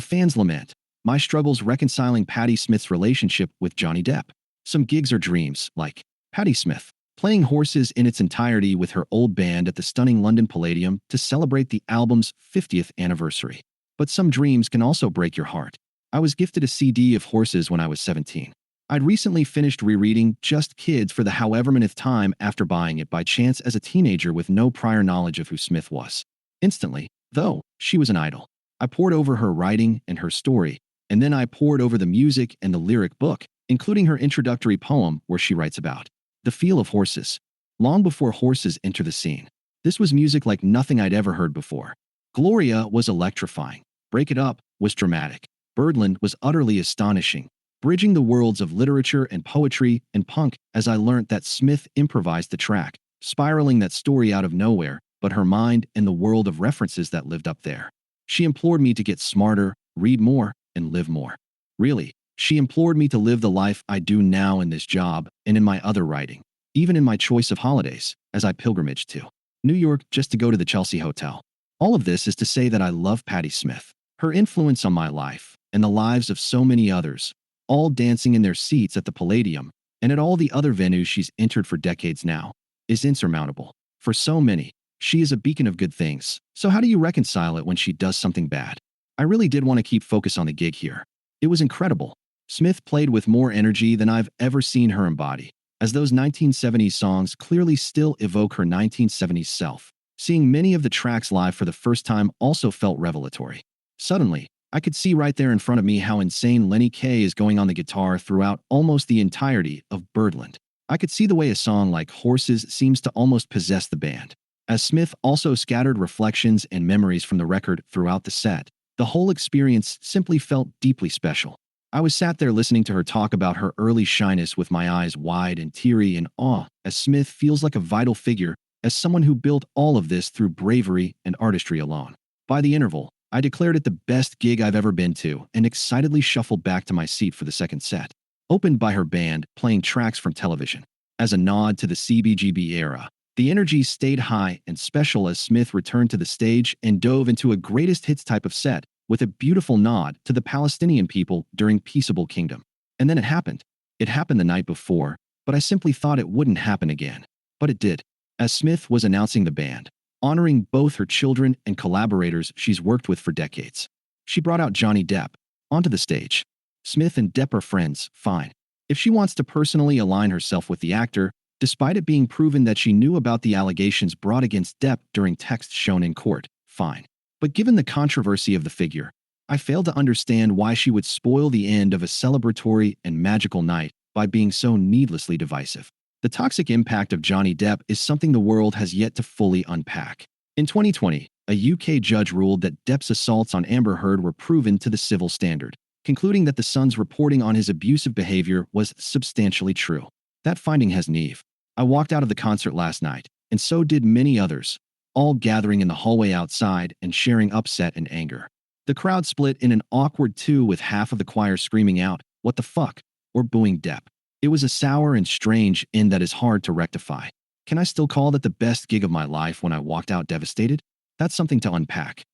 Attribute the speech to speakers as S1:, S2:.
S1: fan's lament. My struggles reconciling Patti Smith's relationship with Johnny Depp. Some gigs are dreams, like Patti Smith, playing Horses in its entirety with her old band at the stunning London Palladium to celebrate the album's 50th anniversary. But some dreams can also break your heart. I was gifted a CD of Horses when I was 17. I'd recently finished rereading Just Kids for the however-minth time after buying it by chance as a teenager with no prior knowledge of who Smith was. Instantly, though, she was an idol. I pored over her writing and her story, and then I pored over the music and the lyric book, including her introductory poem where she writes about the feel of horses. Long before horses enter the scene, this was music like nothing I'd ever heard before. Gloria was electrifying. Break It Up was dramatic. Birdland was utterly astonishing, bridging the worlds of literature and poetry and punk as I learnt that Smith improvised the track, spiraling that story out of nowhere, but her mind and the world of references that lived up there. She implored me to get smarter, read more, and live more. Really, she implored me to live the life I do now in this job and in my other writing, even in my choice of holidays, as I pilgrimaged to New York just to go to the Chelsea Hotel. All of this is to say that I love Patti Smith, her influence on my life, and the lives of so many others, all dancing in their seats at the Palladium and at all the other venues she's entered for decades now, is insurmountable. For so many, she is a beacon of good things. So how do you reconcile it when she does something bad? I really did want to keep focus on the gig here. It was incredible. Smith played with more energy than I've ever seen her embody, as those 1970s songs clearly still evoke her 1970s self. Seeing many of the tracks live for the first time also felt revelatory. Suddenly, I could see right there in front of me how insane Lenny Kaye is going on the guitar throughout almost the entirety of Birdland. I could see the way a song like Horses seems to almost possess the band. As Smith also scattered reflections and memories from the record throughout the set, the whole experience simply felt deeply special. I was sat there listening to her talk about her early shyness with my eyes wide and teary in awe, as Smith feels like a vital figure, as someone who built all of this through bravery and artistry alone. By the interval, I declared it the best gig I've ever been to and excitedly shuffled back to my seat for the second set, opened by her band playing tracks from television. As a nod to the CBGB era, the energy stayed high and special as Smith returned to the stage and dove into a greatest hits type of set with a beautiful nod to the Palestinian people during Peaceable Kingdom. And then it happened. It happened the night before, but I simply thought it wouldn't happen again. But it did. As Smith was announcing the band, honoring both her children and collaborators she's worked with for decades, she brought out Johnny Depp onto the stage. Smith and Depp are friends, fine. If she wants to personally align herself with the actor, despite it being proven that she knew about the allegations brought against Depp during texts shown in court, fine. But given the controversy of the figure, I fail to understand why she would spoil the end of a celebratory and magical night by being so needlessly divisive. The toxic impact of Johnny Depp is something the world has yet to fully unpack. In 2020, a UK judge ruled that Depp's assaults on Amber Heard were proven to the civil standard, concluding that the Sun's reporting on his abusive behavior was substantially true. That finding has Neve. I walked out of the concert last night, and so did many others, all gathering in the hallway outside and sharing upset and anger. The crowd split in an awkward two, with half of the choir screaming out, "What the fuck?" or booing Depp. It was a sour and strange end that is hard to rectify. Can I still call that the best gig of my life when I walked out devastated? That's something to unpack.